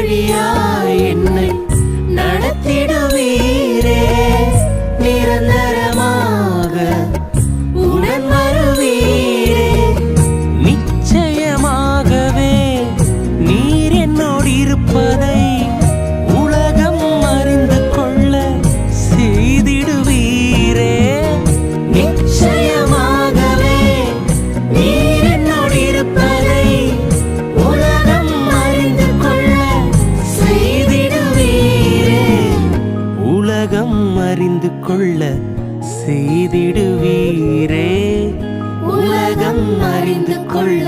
வழியாய் என்னை நடத்திடுவீரே. நிரந்தரமாக உடன் வருவீரே. நிச்சயமாகவே நீர் என்னோடு இருப்பதை உலகம் அறிந்து கொள்ள செய்திடுவீரே. நிச்சயமாகவே நீர் என்னோடு இருப்பதை உலகம் அறிந்து கொள்ள செய்திடுவீரே. உலகம் அறிந்து கொள்ள செய்திடுவீரே. உலகம் அறிந்து கொள்ள